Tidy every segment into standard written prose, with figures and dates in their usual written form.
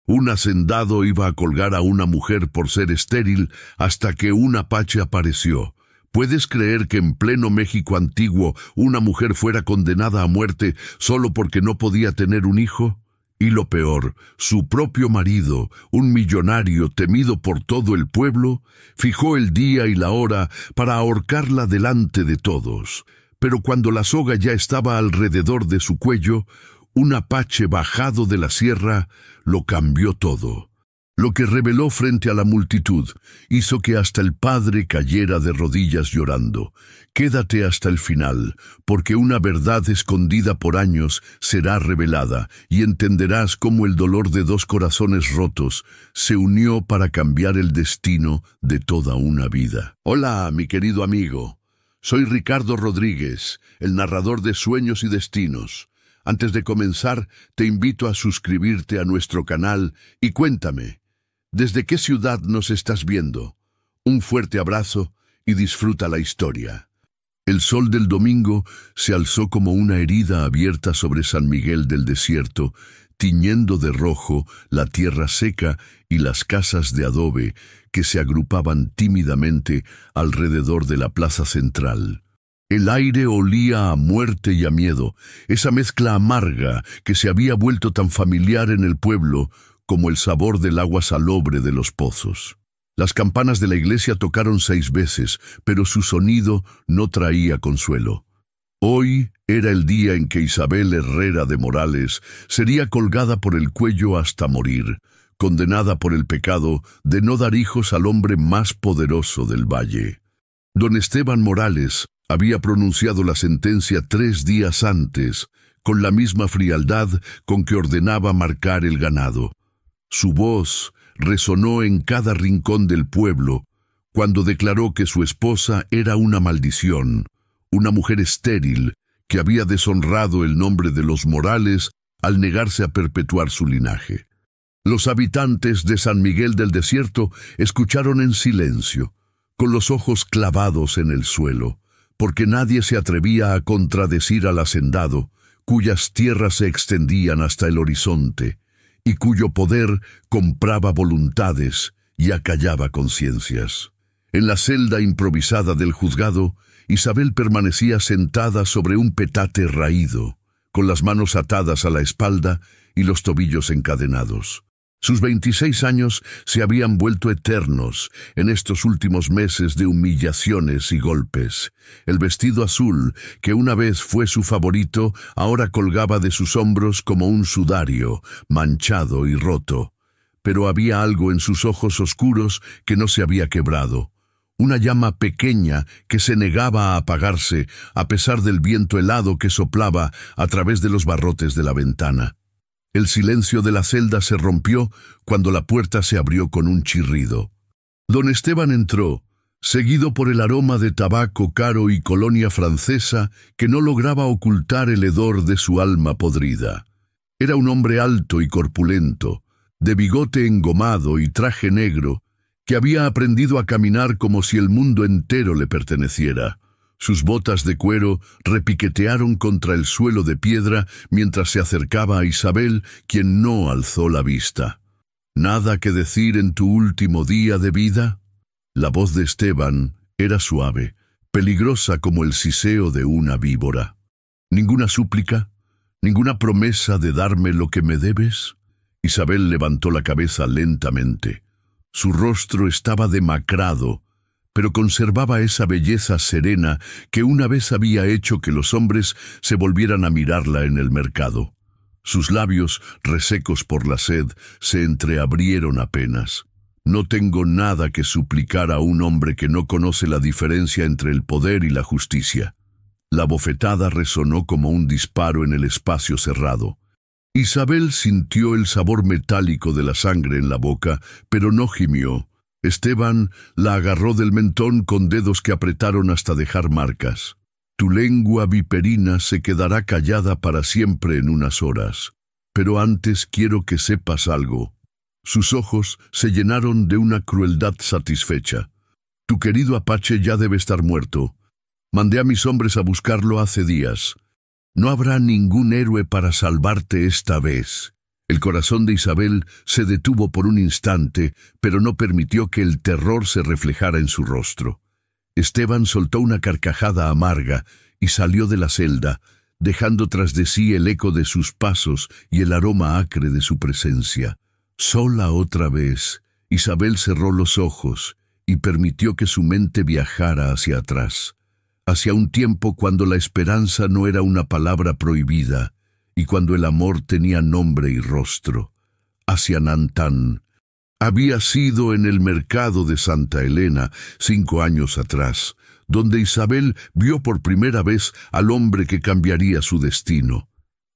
Un hacendado iba a colgar a una mujer por ser estéril hasta que un apache apareció. ¿Puedes creer que en pleno México antiguo una mujer fuera condenada a muerte solo porque no podía tener un hijo? Y lo peor, su propio marido, un millonario temido por todo el pueblo, fijó el día y la hora para ahorcarla delante de todos. Pero cuando la soga ya estaba alrededor de su cuello, un apache bajado de la sierra lo cambió todo. Lo que reveló frente a la multitud hizo que hasta el padre cayera de rodillas llorando. Quédate hasta el final, porque una verdad escondida por años será revelada, y entenderás cómo el dolor de dos corazones rotos se unió para cambiar el destino de toda una vida. Hola, mi querido amigo. Soy Ricardo Rodríguez, el narrador de Sueños y Destinos. Antes de comenzar, te invito a suscribirte a nuestro canal y cuéntame, ¿desde qué ciudad nos estás viendo? Un fuerte abrazo y disfruta la historia. El sol del domingo se alzó como una herida abierta sobre San Miguel del Desierto, tiñendo de rojo la tierra seca y las casas de adobe que se agrupaban tímidamente alrededor de la plaza central. El aire olía a muerte y a miedo, esa mezcla amarga que se había vuelto tan familiar en el pueblo como el sabor del agua salobre de los pozos. Las campanas de la iglesia tocaron 6 veces, pero su sonido no traía consuelo. Hoy era el día en que Isabel Herrera de Morales sería colgada por el cuello hasta morir, condenada por el pecado de no dar hijos al hombre más poderoso del valle. Don Esteban Morales había pronunciado la sentencia 3 días antes, con la misma frialdad con que ordenaba marcar el ganado. Su voz resonó en cada rincón del pueblo cuando declaró que su esposa era una maldición, una mujer estéril que había deshonrado el nombre de los Morales al negarse a perpetuar su linaje. Los habitantes de San Miguel del Desierto escucharon en silencio, con los ojos clavados en el suelo, porque nadie se atrevía a contradecir al hacendado, cuyas tierras se extendían hasta el horizonte, y cuyo poder compraba voluntades y acallaba conciencias. En la celda improvisada del juzgado, Isabel permanecía sentada sobre un petate raído, con las manos atadas a la espalda y los tobillos encadenados. Sus 26 años se habían vuelto eternos en estos últimos meses de humillaciones y golpes. El vestido azul, que una vez fue su favorito, ahora colgaba de sus hombros como un sudario, manchado y roto. Pero había algo en sus ojos oscuros que no se había quebrado. Una llama pequeña que se negaba a apagarse a pesar del viento helado que soplaba a través de los barrotes de la ventana. El silencio de la celda se rompió cuando la puerta se abrió con un chirrido. Don Esteban entró, seguido por el aroma de tabaco caro y colonia francesa que no lograba ocultar el hedor de su alma podrida. Era un hombre alto y corpulento, de bigote engomado y traje negro, que había aprendido a caminar como si el mundo entero le perteneciera. Sus botas de cuero repiquetearon contra el suelo de piedra mientras se acercaba a Isabel, quien no alzó la vista. ¿Nada que decir en tu último día de vida? La voz de Esteban era suave, peligrosa como el siseo de una víbora. ¿Ninguna súplica? ¿Ninguna promesa de darme lo que me debes? Isabel levantó la cabeza lentamente. Su rostro estaba demacrado, pero conservaba esa belleza serena que una vez había hecho que los hombres se volvieran a mirarla en el mercado. Sus labios, resecos por la sed, se entreabrieron apenas. No tengo nada que suplicar a un hombre que no conoce la diferencia entre el poder y la justicia. La bofetada resonó como un disparo en el espacio cerrado. Isabel sintió el sabor metálico de la sangre en la boca, pero no gimió. Esteban la agarró del mentón con dedos que apretaron hasta dejar marcas. Tu lengua viperina se quedará callada para siempre en unas horas. Pero antes quiero que sepas algo. Sus ojos se llenaron de una crueldad satisfecha. Tu querido Apache ya debe estar muerto. Mandé a mis hombres a buscarlo hace días. No habrá ningún héroe para salvarte esta vez. El corazón de Isabel se detuvo por un instante, pero no permitió que el terror se reflejara en su rostro. Esteban soltó una carcajada amarga y salió de la celda, dejando tras de sí el eco de sus pasos y el aroma acre de su presencia. Sola otra vez, Isabel cerró los ojos y permitió que su mente viajara hacia atrás, hacia un tiempo cuando la esperanza no era una palabra prohibida y cuando el amor tenía nombre y rostro, hacia Nantán. Había sido en el mercado de Santa Elena 5 años atrás, donde Isabel vio por primera vez al hombre que cambiaría su destino.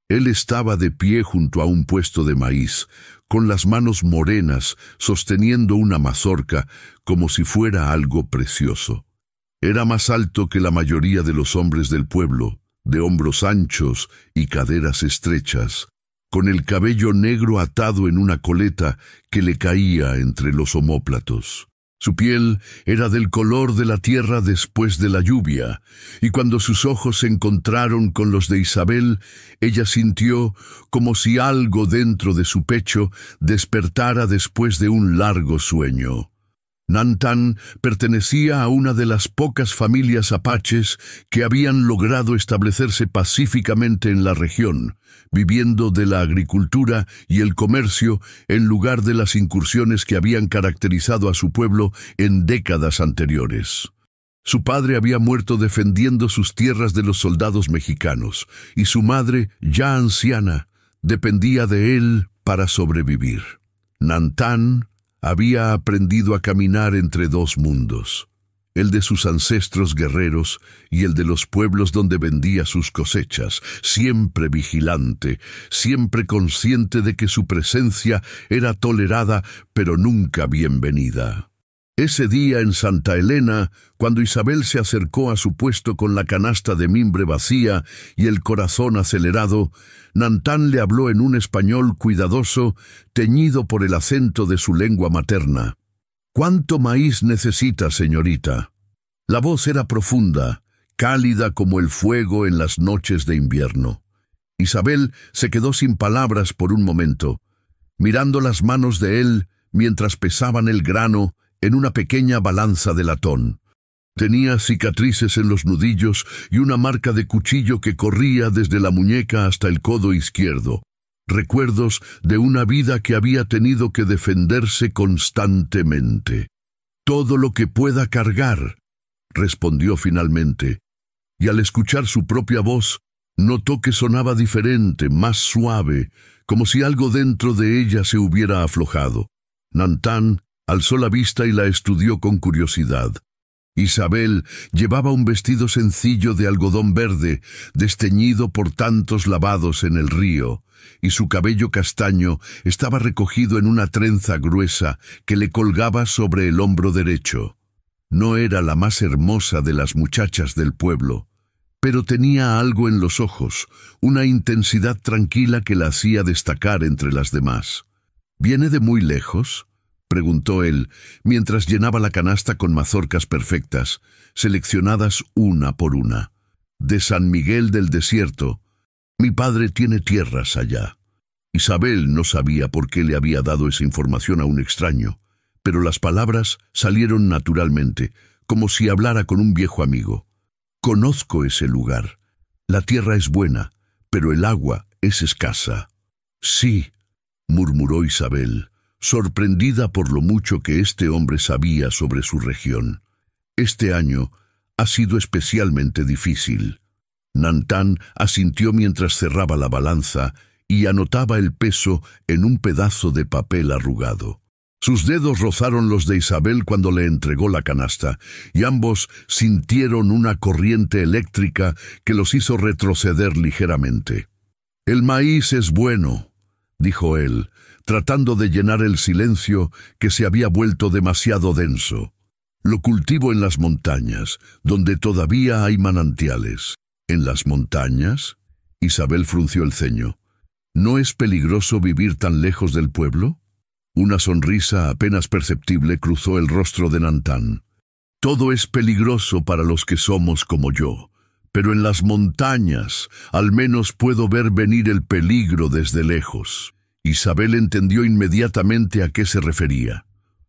Él estaba de pie junto a un puesto de maíz, con las manos morenas, sosteniendo una mazorca como si fuera algo precioso. Era más alto que la mayoría de los hombres del pueblo, de hombros anchos y caderas estrechas, con el cabello negro atado en una coleta que le caía entre los omóplatos. Su piel era del color de la tierra después de la lluvia, y cuando sus ojos se encontraron con los de Isabel, ella sintió como si algo dentro de su pecho despertara después de un largo sueño. Nantán pertenecía a una de las pocas familias apaches que habían logrado establecerse pacíficamente en la región, viviendo de la agricultura y el comercio en lugar de las incursiones que habían caracterizado a su pueblo en décadas anteriores. Su padre había muerto defendiendo sus tierras de los soldados mexicanos, y su madre, ya anciana, dependía de él para sobrevivir. Nantán había aprendido a caminar entre dos mundos, el de sus ancestros guerreros y el de los pueblos donde vendía sus cosechas, siempre vigilante, siempre consciente de que su presencia era tolerada pero nunca bienvenida. Ese día en Santa Elena, cuando Isabel se acercó a su puesto con la canasta de mimbre vacía y el corazón acelerado, Nantán le habló en un español cuidadoso, teñido por el acento de su lengua materna. «¿Cuánto maíz necesita, señorita?» La voz era profunda, cálida como el fuego en las noches de invierno. Isabel se quedó sin palabras por un momento, mirando las manos de él mientras pesaban el grano en una pequeña balanza de latón. Tenía cicatrices en los nudillos y una marca de cuchillo que corría desde la muñeca hasta el codo izquierdo. Recuerdos de una vida que había tenido que defenderse constantemente. «Todo lo que pueda cargar», respondió finalmente, y al escuchar su propia voz, notó que sonaba diferente, más suave, como si algo dentro de ella se hubiera aflojado. Nantán alzó la vista y la estudió con curiosidad. Isabel llevaba un vestido sencillo de algodón verde, desteñido por tantos lavados en el río, y su cabello castaño estaba recogido en una trenza gruesa que le colgaba sobre el hombro derecho. No era la más hermosa de las muchachas del pueblo, pero tenía algo en los ojos, una intensidad tranquila que la hacía destacar entre las demás. «¿Viene de muy lejos?», preguntó él, mientras llenaba la canasta con mazorcas perfectas, seleccionadas una por una. «De San Miguel del Desierto. Mi padre tiene tierras allá». Isabel no sabía por qué le había dado esa información a un extraño, pero las palabras salieron naturalmente, como si hablara con un viejo amigo. «Conozco ese lugar. La tierra es buena, pero el agua es escasa». «Sí», murmuró Isabel, sorprendida por lo mucho que este hombre sabía sobre su región. «Este año ha sido especialmente difícil». Nantán asintió mientras cerraba la balanza y anotaba el peso en un pedazo de papel arrugado. Sus dedos rozaron los de Isabel cuando le entregó la canasta, y ambos sintieron una corriente eléctrica que los hizo retroceder ligeramente. «El maíz es bueno», dijo él, tratando de llenar el silencio que se había vuelto demasiado denso. «Lo cultivo en las montañas, donde todavía hay manantiales». «¿En las montañas?», Isabel frunció el ceño. «¿No es peligroso vivir tan lejos del pueblo?». Una sonrisa apenas perceptible cruzó el rostro de Nantán. «Todo es peligroso para los que somos como yo, pero en las montañas al menos puedo ver venir el peligro desde lejos». Isabel entendió inmediatamente a qué se refería.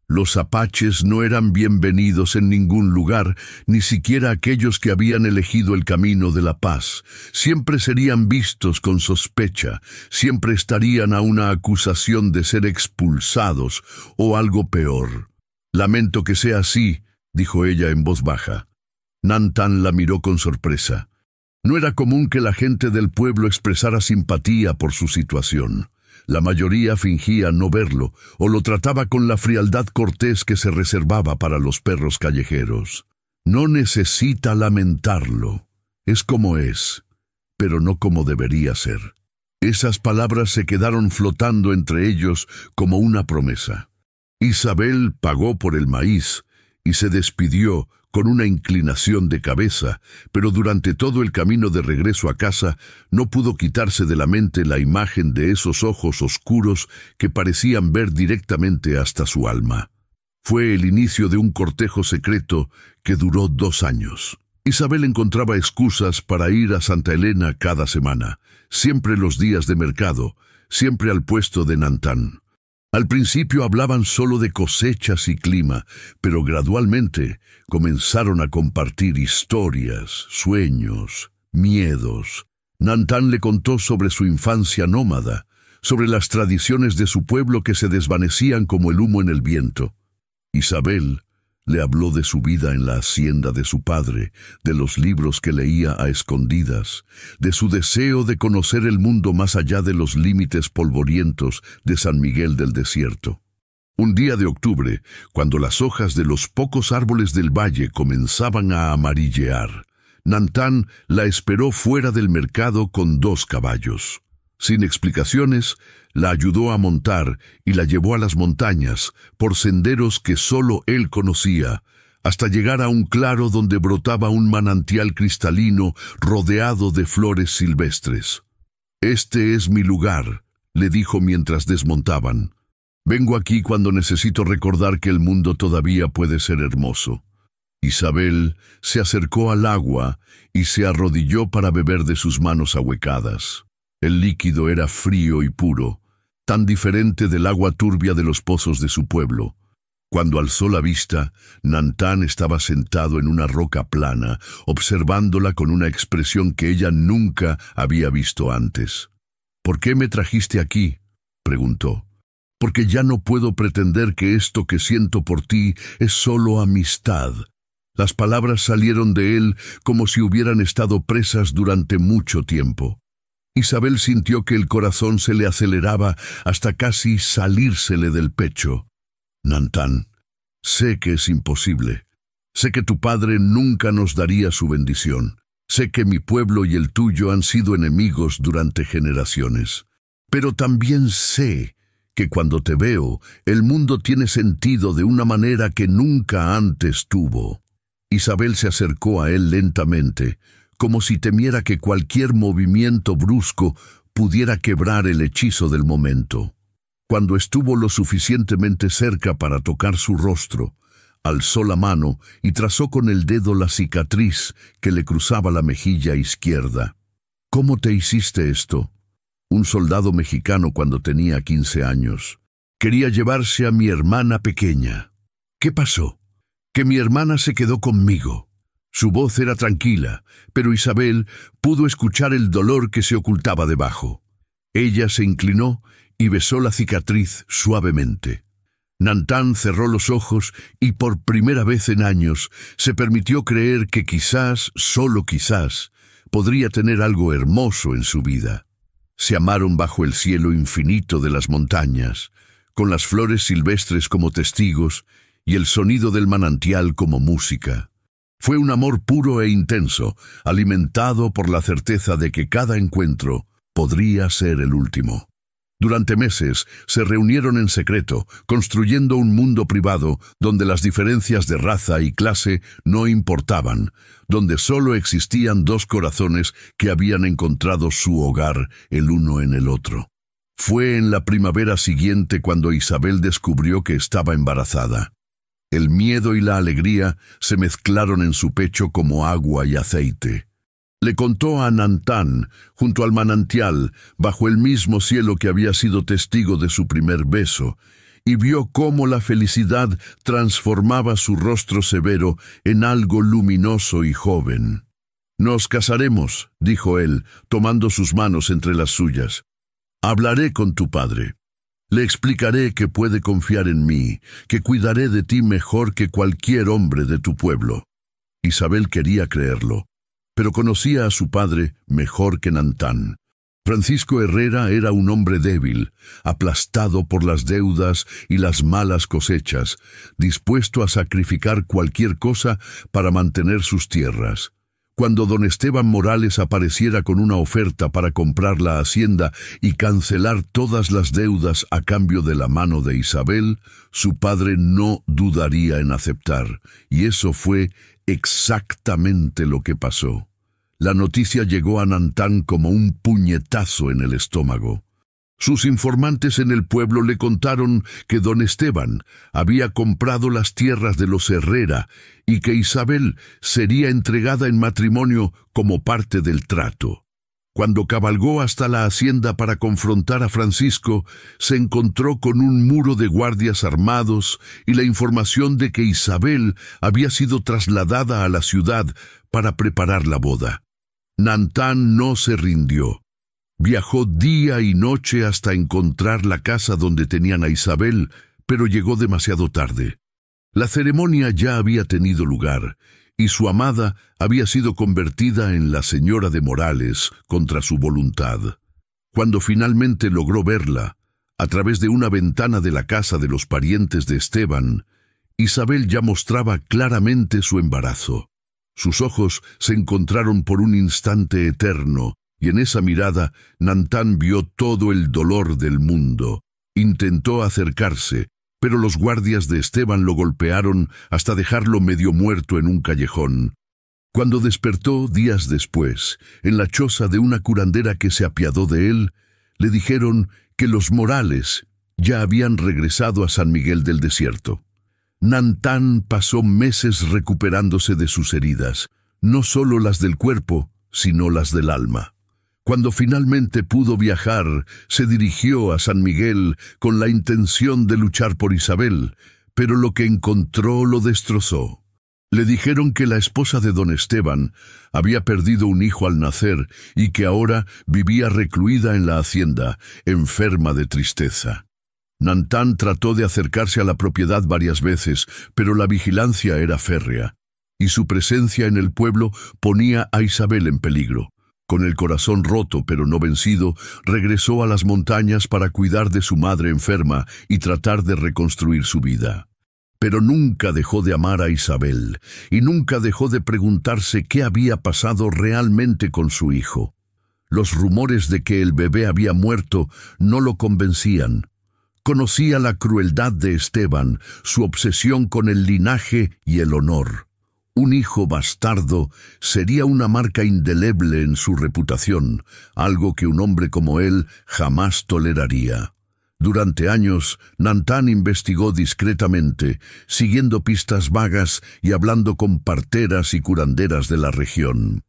Los apaches no eran bienvenidos en ningún lugar, ni siquiera aquellos que habían elegido el camino de la paz. Siempre serían vistos con sospecha, siempre estarían a una acusación de ser expulsados o algo peor. «Lamento que sea así», dijo ella en voz baja. Nantan la miró con sorpresa. No era común que la gente del pueblo expresara simpatía por su situación. La mayoría fingía no verlo, o lo trataba con la frialdad cortés que se reservaba para los perros callejeros. «No necesita lamentarlo. Es como es, pero no como debería ser». Esas palabras se quedaron flotando entre ellos como una promesa. Isabel pagó por el maíz y se despidió con una inclinación de cabeza, pero durante todo el camino de regreso a casa no pudo quitarse de la mente la imagen de esos ojos oscuros que parecían ver directamente hasta su alma. Fue el inicio de un cortejo secreto que duró 2 años. Isabel encontraba excusas para ir a Santa Elena cada semana, siempre los días de mercado, siempre al puesto de Nantan. Al principio hablaban solo de cosechas y clima, pero gradualmente comenzaron a compartir historias, sueños, miedos. Nantan le contó sobre su infancia nómada, sobre las tradiciones de su pueblo que se desvanecían como el humo en el viento. Isabel le habló de su vida en la hacienda de su padre, de los libros que leía a escondidas, de su deseo de conocer el mundo más allá de los límites polvorientos de San Miguel del Desierto. Un día de octubre, cuando las hojas de los pocos árboles del valle comenzaban a amarillear, Nantan la esperó fuera del mercado con 2 caballos. Sin explicaciones, la ayudó a montar y la llevó a las montañas, por senderos que solo él conocía, hasta llegar a un claro donde brotaba un manantial cristalino rodeado de flores silvestres. «Este es mi lugar», le dijo mientras desmontaban. «Vengo aquí cuando necesito recordar que el mundo todavía puede ser hermoso». Isabel se acercó al agua y se arrodilló para beber de sus manos ahuecadas. El líquido era frío y puro, tan diferente del agua turbia de los pozos de su pueblo. Cuando alzó la vista, Nantan estaba sentado en una roca plana, observándola con una expresión que ella nunca había visto antes. «¿Por qué me trajiste aquí?», preguntó. «Porque ya no puedo pretender que esto que siento por ti es solo amistad». Las palabras salieron de él como si hubieran estado presas durante mucho tiempo. Isabel sintió que el corazón se le aceleraba hasta casi salírsele del pecho. «Nantan, sé que es imposible. Sé que tu padre nunca nos daría su bendición. Sé que mi pueblo y el tuyo han sido enemigos durante generaciones. Pero también sé que cuando te veo, el mundo tiene sentido de una manera que nunca antes tuvo». Isabel se acercó a él lentamente, como si temiera que cualquier movimiento brusco pudiera quebrar el hechizo del momento. Cuando estuvo lo suficientemente cerca para tocar su rostro, alzó la mano y trazó con el dedo la cicatriz que le cruzaba la mejilla izquierda. «¿Cómo te hiciste esto?» «Un soldado mexicano cuando tenía 15 años. Quería llevarse a mi hermana pequeña». «¿Qué pasó?» «Que mi hermana se quedó conmigo». Su voz era tranquila, pero Isabel pudo escuchar el dolor que se ocultaba debajo. Ella se inclinó y besó la cicatriz suavemente. Nantan cerró los ojos y por primera vez en años se permitió creer que quizás, solo quizás, podría tener algo hermoso en su vida. Se amaron bajo el cielo infinito de las montañas, con las flores silvestres como testigos y el sonido del manantial como música. Fue un amor puro e intenso, alimentado por la certeza de que cada encuentro podría ser el último. Durante meses se reunieron en secreto, construyendo un mundo privado donde las diferencias de raza y clase no importaban, donde solo existían 2 corazones que habían encontrado su hogar el uno en el otro. Fue en la primavera siguiente cuando Isabel descubrió que estaba embarazada. El miedo y la alegría se mezclaron en su pecho como agua y aceite. Le contó a Nantán, junto al manantial, bajo el mismo cielo que había sido testigo de su primer beso, y vio cómo la felicidad transformaba su rostro severo en algo luminoso y joven. «Nos casaremos», dijo él, tomando sus manos entre las suyas. «Hablaré con tu padre. Le explicaré que puede confiar en mí, que cuidaré de ti mejor que cualquier hombre de tu pueblo». Isabel quería creerlo, pero conocía a su padre mejor que Nantán. Francisco Herrera era un hombre débil, aplastado por las deudas y las malas cosechas, dispuesto a sacrificar cualquier cosa para mantener sus tierras. Cuando don Esteban Morales apareciera con una oferta para comprar la hacienda y cancelar todas las deudas a cambio de la mano de Isabel, su padre no dudaría en aceptar, y eso fue exactamente lo que pasó. La noticia llegó a Nantán como un puñetazo en el estómago. Sus informantes en el pueblo le contaron que don Esteban había comprado las tierras de los Herrera y que Isabel sería entregada en matrimonio como parte del trato. Cuando cabalgó hasta la hacienda para confrontar a Francisco, se encontró con un muro de guardias armados y la información de que Isabel había sido trasladada a la ciudad para preparar la boda. Nantán no se rindió. Viajó día y noche hasta encontrar la casa donde tenían a Isabel, pero llegó demasiado tarde. La ceremonia ya había tenido lugar, y su amada había sido convertida en la señora de Morales contra su voluntad. Cuando finalmente logró verla, a través de una ventana de la casa de los parientes de Esteban, Isabel ya mostraba claramente su embarazo. Sus ojos se encontraron por un instante eterno, y en esa mirada Nantán vio todo el dolor del mundo. Intentó acercarse, pero los guardias de Esteban lo golpearon hasta dejarlo medio muerto en un callejón. Cuando despertó días después, en la choza de una curandera que se apiadó de él, le dijeron que los Morales ya habían regresado a San Miguel del Desierto. Nantán pasó meses recuperándose de sus heridas, no solo las del cuerpo, sino las del alma. Cuando finalmente pudo viajar, se dirigió a San Miguel con la intención de luchar por Isabel, pero lo que encontró lo destrozó. Le dijeron que la esposa de don Esteban había perdido un hijo al nacer y que ahora vivía recluida en la hacienda, enferma de tristeza. Nantán trató de acercarse a la propiedad varias veces, pero la vigilancia era férrea, y su presencia en el pueblo ponía a Isabel en peligro. Con el corazón roto pero no vencido, regresó a las montañas para cuidar de su madre enferma y tratar de reconstruir su vida. Pero nunca dejó de amar a Isabel, y nunca dejó de preguntarse qué había pasado realmente con su hijo. Los rumores de que el bebé había muerto no lo convencían. Conocía la crueldad de Esteban, su obsesión con el linaje y el honor. Un hijo bastardo sería una marca indeleble en su reputación, algo que un hombre como él jamás toleraría. Durante años, Nantán investigó discretamente, siguiendo pistas vagas y hablando con parteras y curanderas de la región.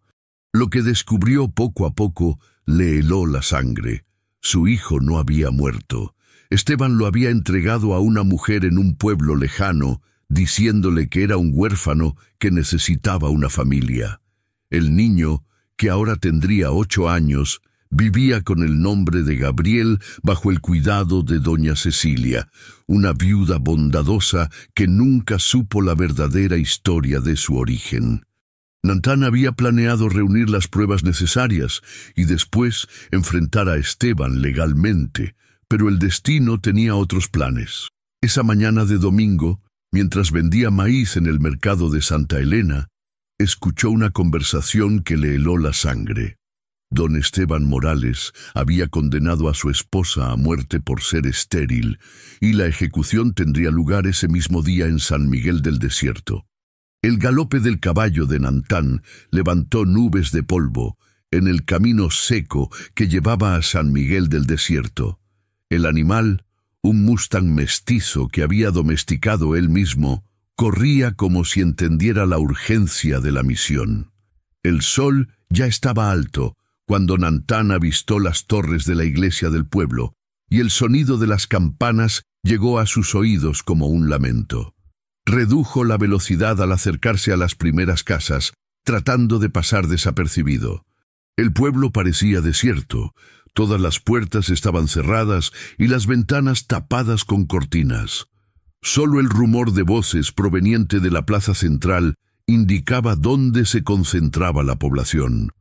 Lo que descubrió poco a poco le heló la sangre. Su hijo no había muerto. Esteban lo había entregado a una mujer en un pueblo lejano, diciéndole que era un huérfano que necesitaba una familia. El niño, que ahora tendría 8 años, vivía con el nombre de Gabriel bajo el cuidado de doña Cecilia, una viuda bondadosa que nunca supo la verdadera historia de su origen. Nantán había planeado reunir las pruebas necesarias y después enfrentar a Esteban legalmente, pero el destino tenía otros planes. Esa mañana de domingo, mientras vendía maíz en el mercado de Santa Elena, escuchó una conversación que le heló la sangre. Don Esteban Morales había condenado a su esposa a muerte por ser estéril, y la ejecución tendría lugar ese mismo día en San Miguel del Desierto. El galope del caballo de Nantán levantó nubes de polvo en el camino seco que llevaba a San Miguel del Desierto. El animal, un mustang mestizo que había domesticado él mismo, corría como si entendiera la urgencia de la misión. El sol Ya estaba alto cuando Nantán avistó las torres de la iglesia del pueblo, y el sonido de las campanas llegó a sus oídos como un lamento. Redujo la velocidad al acercarse a las primeras casas, tratando de pasar desapercibido. El pueblo parecía desierto, todas las puertas estaban cerradas y las ventanas tapadas con cortinas. Solo el rumor de voces proveniente de la plaza central indicaba dónde se concentraba la población.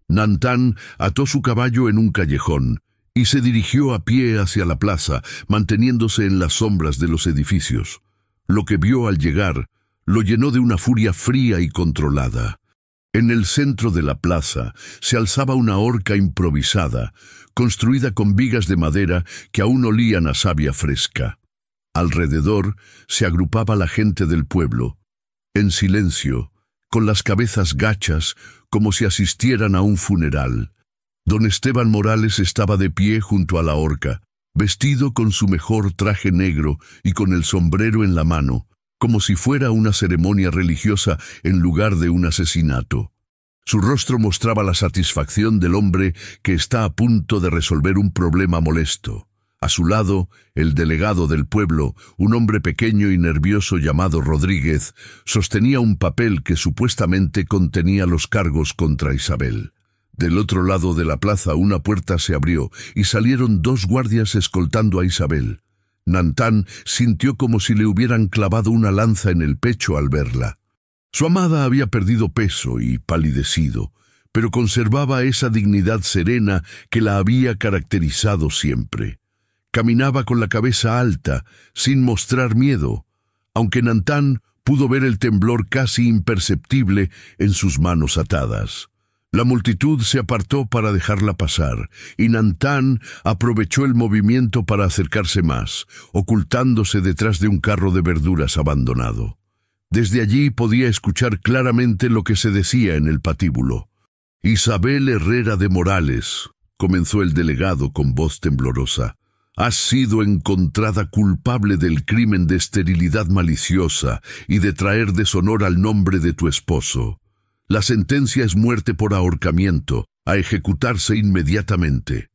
Nantán ató su caballo en un callejón y se dirigió a pie hacia la plaza, manteniéndose en las sombras de los edificios. Lo que vio al llegar lo llenó de una furia fría y controlada. En el centro de la plaza se alzaba una horca improvisada, construida con vigas de madera que aún olían a savia fresca. Alrededor se agrupaba la gente del pueblo, en silencio, con las cabezas gachas, como si asistieran a un funeral. Don Esteban Morales estaba de pie junto a la horca, vestido con su mejor traje negro y con el sombrero en la mano, como si fuera una ceremonia religiosa en lugar de un asesinato. Su rostro mostraba la satisfacción del hombre que está a punto de resolver un problema molesto. A su lado, el delegado del pueblo, un hombre pequeño y nervioso llamado Rodríguez, sostenía un papel que supuestamente contenía los cargos contra Isabel. Del otro lado de la plaza una puerta se abrió y salieron 2 guardias escoltando a Isabel. Nantán sintió como si le hubieran clavado una lanza en el pecho al verla. Su amada había perdido peso y palidecido, pero conservaba esa dignidad serena que la había caracterizado siempre. Caminaba con la cabeza alta, sin mostrar miedo, aunque Nantán pudo ver el temblor casi imperceptible en sus manos atadas. La multitud se apartó para dejarla pasar, y Nantán aprovechó el movimiento para acercarse más, ocultándose detrás de un carro de verduras abandonado. Desde allí podía escuchar claramente lo que se decía en el patíbulo. «Isabel Herrera de Morales», comenzó el delegado con voz temblorosa, «has sido encontrada culpable del crimen de esterilidad maliciosa y de traer deshonor al nombre de tu esposo. La sentencia es muerte por ahorcamiento, a ejecutarse inmediatamente».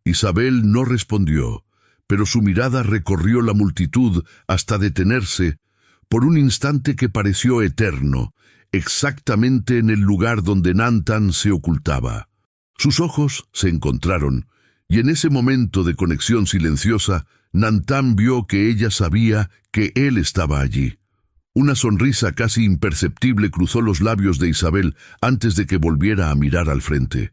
Isabel no respondió, pero su mirada recorrió la multitud hasta detenerse por un instante que pareció eterno, exactamente en el lugar donde Nantán se ocultaba. Sus ojos se encontraron, y en ese momento de conexión silenciosa, Nantán vio que ella sabía que él estaba allí. Una sonrisa casi imperceptible cruzó los labios de Isabel antes de que volviera a mirar al frente.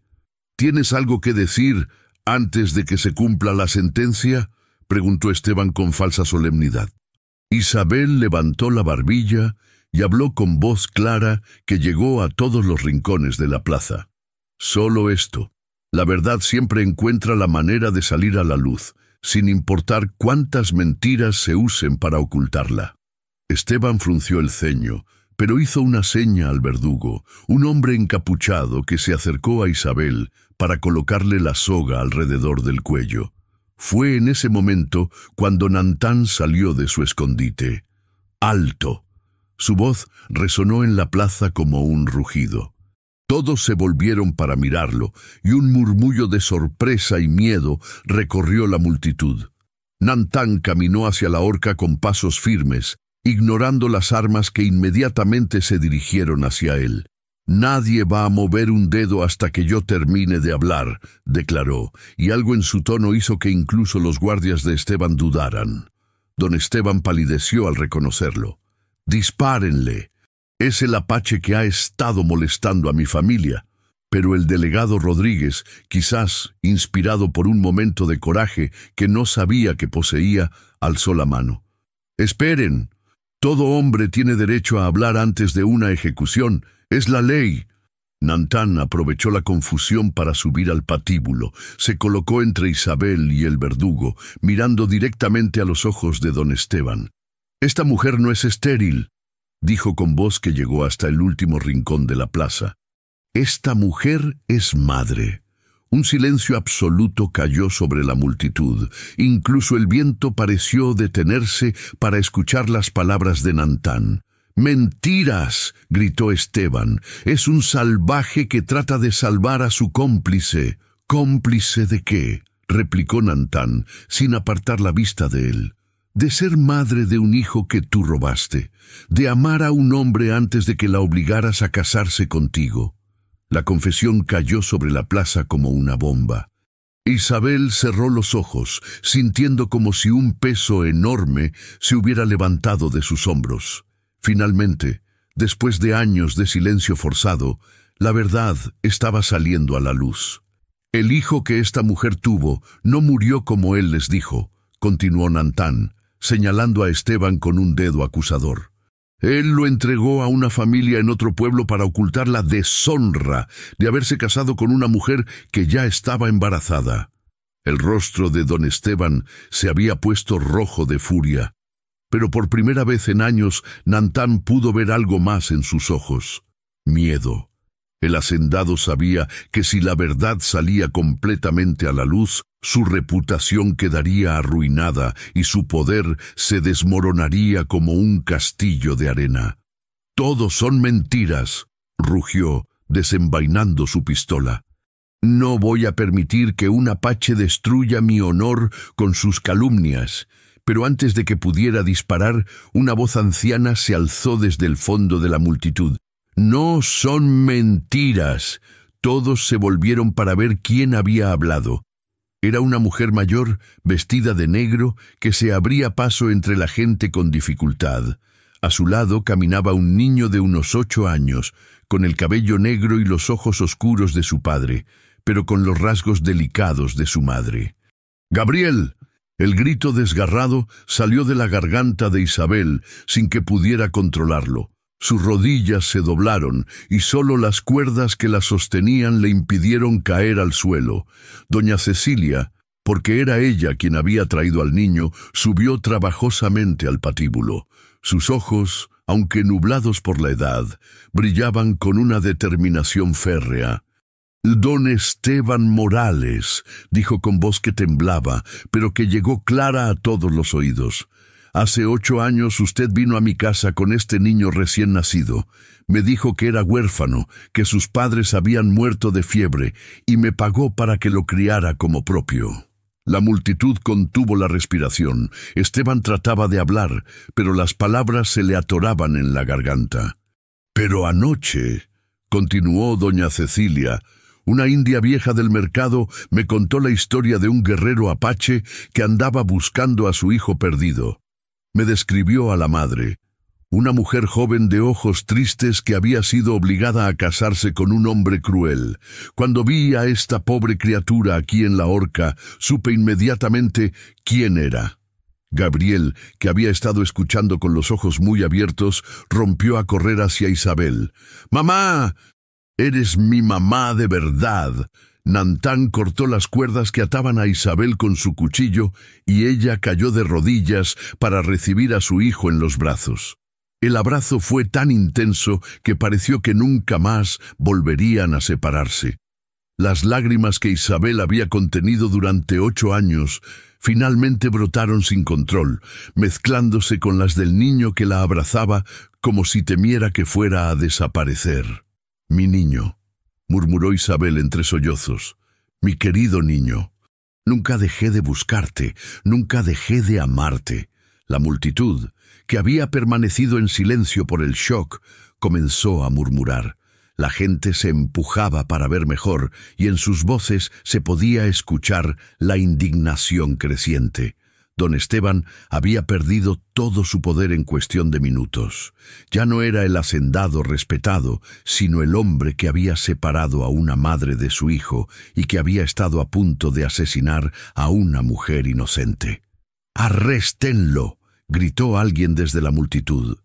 «¿Tienes algo que decir antes de que se cumpla la sentencia?», preguntó Esteban con falsa solemnidad. Isabel levantó la barbilla y habló con voz clara que llegó a todos los rincones de la plaza. «Solo esto. La verdad siempre encuentra la manera de salir a la luz, sin importar cuántas mentiras se usen para ocultarla». Esteban frunció el ceño, pero hizo una seña al verdugo, un hombre encapuchado que se acercó a Isabel para colocarle la soga alrededor del cuello. Fue en ese momento cuando Nantán salió de su escondite. «¡Alto!». Su voz resonó en la plaza como un rugido. Todos se volvieron para mirarlo, y un murmullo de sorpresa y miedo recorrió la multitud. Nantán caminó hacia la horca con pasos firmes, ignorando las armas que inmediatamente se dirigieron hacia él. «Nadie va a mover un dedo hasta que yo termine de hablar», declaró, y algo en su tono hizo que incluso los guardias de Esteban dudaran. Don Esteban palideció al reconocerlo. «Dispárenle. Es el apache que ha estado molestando a mi familia». Pero el delegado Rodríguez, quizás inspirado por un momento de coraje que no sabía que poseía, alzó la mano. «Esperen. Todo hombre tiene derecho a hablar antes de una ejecución. Es la ley». Nantán aprovechó la confusión para subir al patíbulo. Se colocó entre Isabel y el verdugo, mirando directamente a los ojos de don Esteban. «Esta mujer no es estéril», dijo con voz que llegó hasta el último rincón de la plaza. «Esta mujer es madre». Un silencio absoluto cayó sobre la multitud. Incluso el viento pareció detenerse para escuchar las palabras de Nantán. «¡Mentiras!», gritó Esteban. «Es un salvaje que trata de salvar a su cómplice». «¿Cómplice de qué?», replicó Nantán, sin apartar la vista de él. «De ser madre de un hijo que tú robaste, de amar a un hombre antes de que la obligaras a casarse contigo». La confesión cayó sobre la plaza como una bomba. Isabel cerró los ojos, sintiendo como si un peso enorme se hubiera levantado de sus hombros. Finalmente, después de años de silencio forzado, la verdad estaba saliendo a la luz. «El hijo que esta mujer tuvo no murió como él les dijo», continuó Nantán, señalando a Esteban con un dedo acusador. «Él lo entregó a una familia en otro pueblo para ocultar la deshonra de haberse casado con una mujer que ya estaba embarazada». El rostro de don Esteban se había puesto rojo de furia, pero por primera vez en años Nantán pudo ver algo más en sus ojos: miedo. El hacendado sabía que si la verdad salía completamente a la luz, su reputación quedaría arruinada y su poder se desmoronaría como un castillo de arena. «Todos son mentiras», rugió, desenvainando su pistola. «No voy a permitir que un apache destruya mi honor con sus calumnias». Pero antes de que pudiera disparar, una voz anciana se alzó desde el fondo de la multitud. «No son mentiras». Todos se volvieron para ver quién había hablado. Era una mujer mayor, vestida de negro, que se abría paso entre la gente con dificultad. A su lado caminaba un niño de unos 8 años, con el cabello negro y los ojos oscuros de su padre, pero con los rasgos delicados de su madre. «¡Gabriel!». El grito desgarrado salió de la garganta de Isabel sin que pudiera controlarlo. Sus rodillas se doblaron y solo las cuerdas que la sostenían le impidieron caer al suelo. Doña Cecilia, porque era ella quien había traído al niño, subió trabajosamente al patíbulo. Sus ojos, aunque nublados por la edad, brillaban con una determinación férrea. «Don Esteban Morales», dijo con voz que temblaba, pero que llegó clara a todos los oídos. «Hace 8 años usted vino a mi casa con este niño recién nacido. Me dijo que era huérfano, que sus padres habían muerto de fiebre, y me pagó para que lo criara como propio». La multitud contuvo la respiración. Esteban trataba de hablar, pero las palabras se le atoraban en la garganta. «Pero anoche», continuó doña Cecilia, «una india vieja del mercado me contó la historia de un guerrero apache que andaba buscando a su hijo perdido. Me describió a la madre, una mujer joven de ojos tristes que había sido obligada a casarse con un hombre cruel. Cuando vi a esta pobre criatura aquí en la horca, supe inmediatamente quién era». Gabriel, que había estado escuchando con los ojos muy abiertos, rompió a correr hacia Isabel. «¡Mamá! ¡Eres mi mamá de verdad!». Nantán cortó las cuerdas que ataban a Isabel con su cuchillo y ella cayó de rodillas para recibir a su hijo en los brazos. El abrazo fue tan intenso que pareció que nunca más volverían a separarse. Las lágrimas que Isabel había contenido durante 8 años finalmente brotaron sin control, mezclándose con las del niño que la abrazaba como si temiera que fuera a desaparecer. «Mi niño», murmuró Isabel entre sollozos, «mi querido niño. Nunca dejé de buscarte, nunca dejé de amarte». La multitud, que había permanecido en silencio por el shock, comenzó a murmurar. La gente se empujaba para ver mejor y en sus voces se podía escuchar la indignación creciente. Don Esteban había perdido todo su poder en cuestión de minutos. Ya no era el hacendado respetado, sino el hombre que había separado a una madre de su hijo y que había estado a punto de asesinar a una mujer inocente. «¡Arréstenlo!», gritó alguien desde la multitud.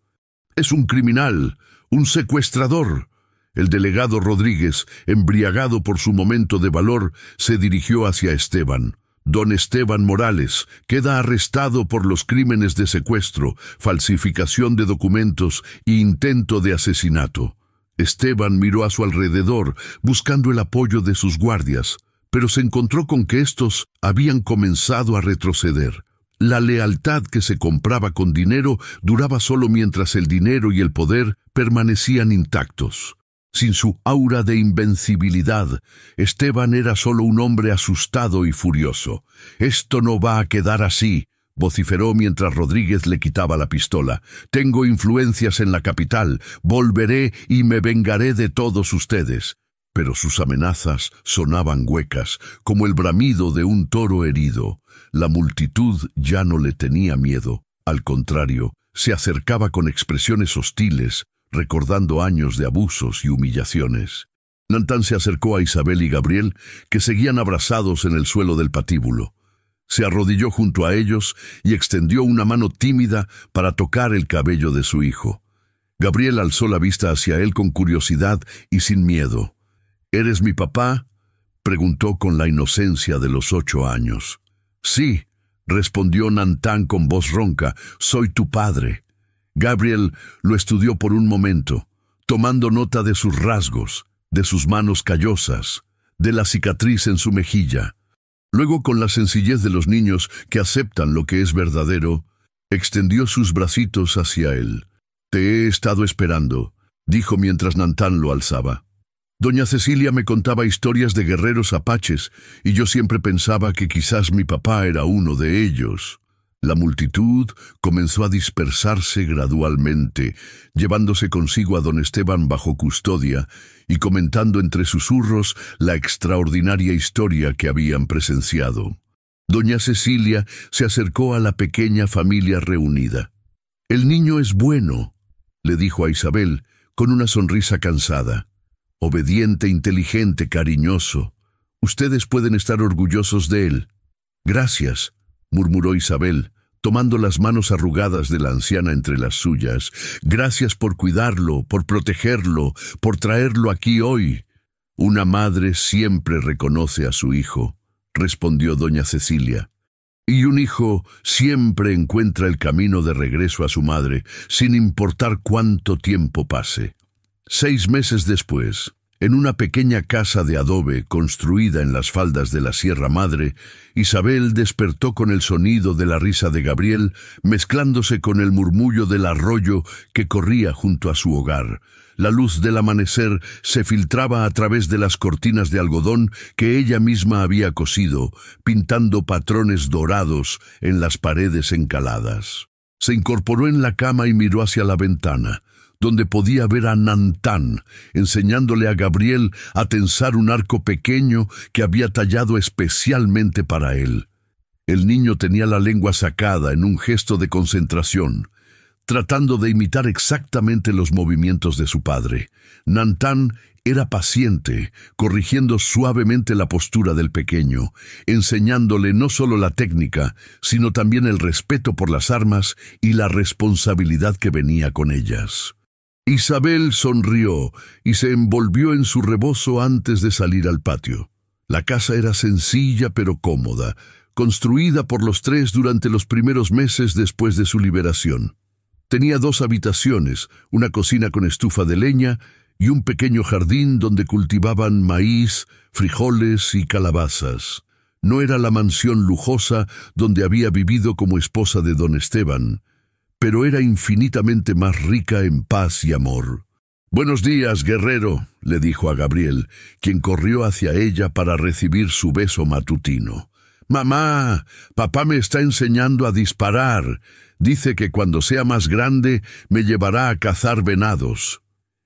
«Es un criminal, un secuestrador». El delegado Rodríguez, embriagado por su momento de valor, se dirigió hacia Esteban. «Don Esteban Morales queda arrestado por los crímenes de secuestro, falsificación de documentos e intento de asesinato». Esteban miró a su alrededor, buscando el apoyo de sus guardias, pero se encontró con que éstos habían comenzado a retroceder. La lealtad que se compraba con dinero duraba solo mientras el dinero y el poder permanecían intactos. Sin su aura de invencibilidad, Esteban era solo un hombre asustado y furioso. «Esto no va a quedar así», vociferó mientras Rodríguez le quitaba la pistola. «Tengo influencias en la capital, volveré y me vengaré de todos ustedes». Pero sus amenazas sonaban huecas, como el bramido de un toro herido. La multitud ya no le tenía miedo. Al contrario, se acercaba con expresiones hostiles, recordando años de abusos y humillaciones. Nantán se acercó a Isabel y Gabriel, que seguían abrazados en el suelo del patíbulo. Se arrodilló junto a ellos y extendió una mano tímida para tocar el cabello de su hijo. Gabriel alzó la vista hacia él con curiosidad y sin miedo. «¿Eres mi papá?», preguntó con la inocencia de los 8 años. «Sí», respondió Nantán con voz ronca, «soy tu padre». Gabriel lo estudió por un momento, tomando nota de sus rasgos, de sus manos callosas, de la cicatriz en su mejilla. Luego, con la sencillez de los niños que aceptan lo que es verdadero, extendió sus bracitos hacia él. «Te he estado esperando», dijo mientras Nantán lo alzaba. «Doña Cecilia me contaba historias de guerreros apaches, y yo siempre pensaba que quizás mi papá era uno de ellos». La multitud comenzó a dispersarse gradualmente, llevándose consigo a don Esteban bajo custodia y comentando entre susurros la extraordinaria historia que habían presenciado. Doña Cecilia se acercó a la pequeña familia reunida. «El niño es bueno», le dijo a Isabel, con una sonrisa cansada. «Obediente, inteligente, cariñoso. Ustedes pueden estar orgullosos de él». «Gracias», murmuró Isabel, tomando las manos arrugadas de la anciana entre las suyas. «Gracias por cuidarlo, por protegerlo, por traerlo aquí hoy». «Una madre siempre reconoce a su hijo», respondió doña Cecilia. «Y un hijo siempre encuentra el camino de regreso a su madre, sin importar cuánto tiempo pase». 6 meses después, en una pequeña casa de adobe construida en las faldas de la Sierra Madre, Isabel despertó con el sonido de la risa de Gabriel, mezclándose con el murmullo del arroyo que corría junto a su hogar. La luz del amanecer se filtraba a través de las cortinas de algodón que ella misma había cosido, pintando patrones dorados en las paredes encaladas. Se incorporó en la cama y miró hacia la ventana, donde podía ver a Nantán, enseñándole a Gabriel a tensar un arco pequeño que había tallado especialmente para él. El niño tenía la lengua sacada en un gesto de concentración, tratando de imitar exactamente los movimientos de su padre. Nantán era paciente, corrigiendo suavemente la postura del pequeño, enseñándole no solo la técnica, sino también el respeto por las armas y la responsabilidad que venía con ellas. Isabel sonrió y se envolvió en su rebozo antes de salir al patio. La casa era sencilla pero cómoda, construida por los 3 durante los primeros meses después de su liberación. Tenía 2 habitaciones, una cocina con estufa de leña y un pequeño jardín donde cultivaban maíz, frijoles y calabazas. No era la mansión lujosa donde había vivido como esposa de don Esteban, pero era infinitamente más rica en paz y amor. «Buenos días, guerrero», le dijo a Gabriel, quien corrió hacia ella para recibir su beso matutino. «Mamá, papá me está enseñando a disparar. Dice que cuando sea más grande me llevará a cazar venados».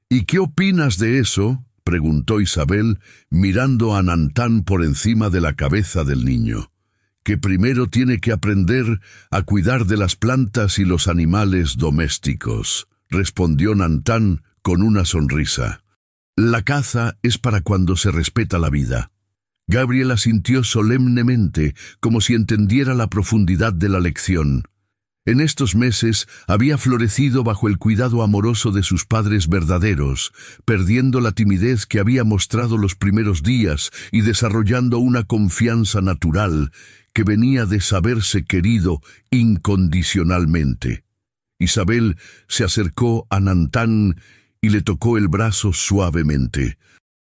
«¿Y qué opinas de eso?», preguntó Isabel, mirando a Nantán por encima de la cabeza del niño. «Que primero tiene que aprender a cuidar de las plantas y los animales domésticos», respondió Nantán con una sonrisa. «La caza es para cuando se respeta la vida». Gabriel asintió solemnemente, como si entendiera la profundidad de la lección. En estos meses había florecido bajo el cuidado amoroso de sus padres verdaderos, perdiendo la timidez que había mostrado los primeros días y desarrollando una confianza natural que venía de saberse querido incondicionalmente. Isabel se acercó a Nantán y le tocó el brazo suavemente.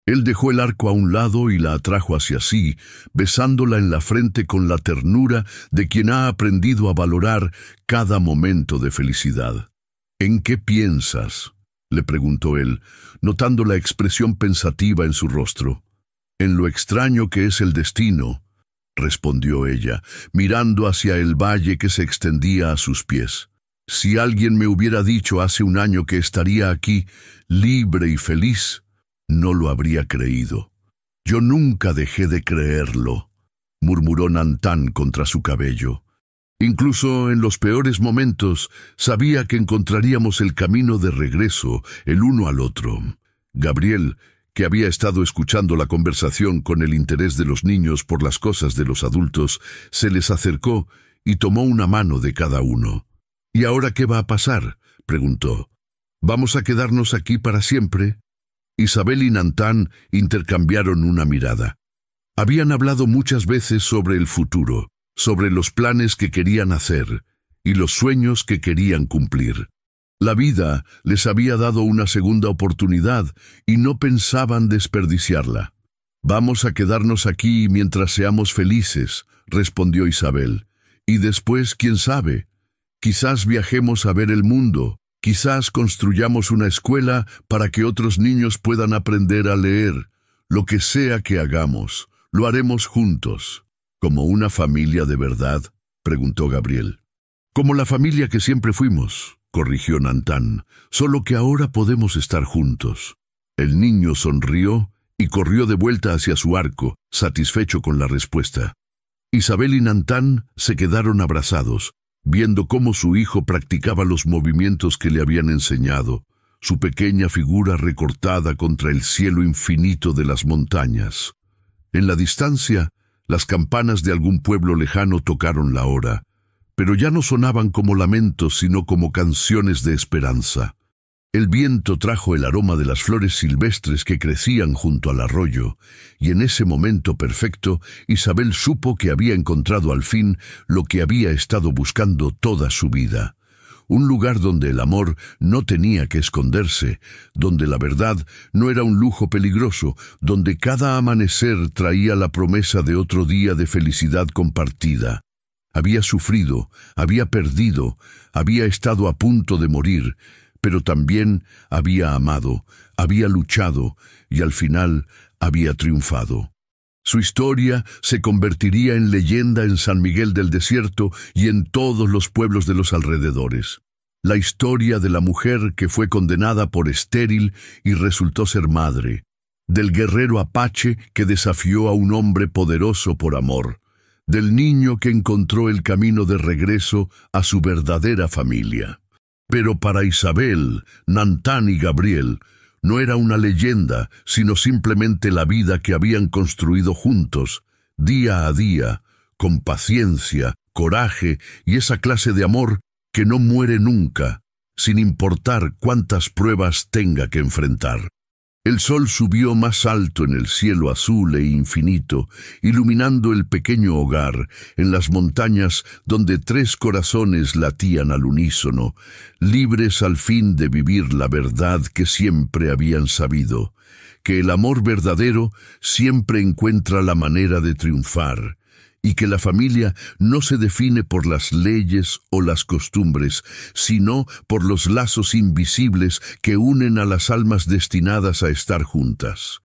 Él dejó el arco a un lado y la atrajo hacia sí, besándola en la frente con la ternura de quien ha aprendido a valorar cada momento de felicidad. «¿En qué piensas?», le preguntó él, notando la expresión pensativa en su rostro. «En lo extraño que es el destino», respondió ella, mirando hacia el valle que se extendía a sus pies. «Si alguien me hubiera dicho hace un año que estaría aquí, libre y feliz, no lo habría creído». «Yo nunca dejé de creerlo», murmuró Nantán contra su cabello. «Incluso en los peores momentos sabía que encontraríamos el camino de regreso el uno al otro». Gabriel, que había estado escuchando la conversación con el interés de los niños por las cosas de los adultos, se les acercó y tomó una mano de cada uno. «¿Y ahora qué va a pasar?», preguntó. «¿Vamos a quedarnos aquí para siempre?». Isabel y Nantán intercambiaron una mirada. Habían hablado muchas veces sobre el futuro, sobre los planes que querían hacer y los sueños que querían cumplir. La vida les había dado una segunda oportunidad y no pensaban desperdiciarla. «Vamos a quedarnos aquí mientras seamos felices», respondió Isabel. «Y después, quién sabe, quizás viajemos a ver el mundo. Quizás construyamos una escuela para que otros niños puedan aprender a leer. Lo que sea que hagamos, lo haremos juntos». «¿Como una familia de verdad?», preguntó Gabriel. «Como la familia que siempre fuimos», corrigió Nantán, «solo que ahora podemos estar juntos». El niño sonrió y corrió de vuelta hacia su arco, satisfecho con la respuesta. Isabel y Nantán se quedaron abrazados, viendo cómo su hijo practicaba los movimientos que le habían enseñado, su pequeña figura recortada contra el cielo infinito de las montañas. En la distancia, las campanas de algún pueblo lejano tocaron la hora, pero ya no sonaban como lamentos, sino como canciones de esperanza. El viento trajo el aroma de las flores silvestres que crecían junto al arroyo, y en ese momento perfecto, Isabel supo que había encontrado al fin lo que había estado buscando toda su vida. Un lugar donde el amor no tenía que esconderse, donde la verdad no era un lujo peligroso, donde cada amanecer traía la promesa de otro día de felicidad compartida. Había sufrido, había perdido, había estado a punto de morir, pero también había amado, había luchado y al final había triunfado. Su historia se convertiría en leyenda en San Miguel del Desierto y en todos los pueblos de los alrededores. La historia de la mujer que fue condenada por estéril y resultó ser madre, del guerrero apache que desafió a un hombre poderoso por amor, del niño que encontró el camino de regreso a su verdadera familia. Pero para Isabel, Nantán y Gabriel, no era una leyenda, sino simplemente la vida que habían construido juntos, día a día, con paciencia, coraje y esa clase de amor que no muere nunca, sin importar cuántas pruebas tenga que enfrentar. El sol subió más alto en el cielo azul e infinito, iluminando el pequeño hogar en las montañas donde 3 corazones latían al unísono, libres al fin de vivir la verdad que siempre habían sabido, que el amor verdadero siempre encuentra la manera de triunfar, y que la familia no se define por las leyes o las costumbres, sino por los lazos invisibles que unen a las almas destinadas a estar juntas.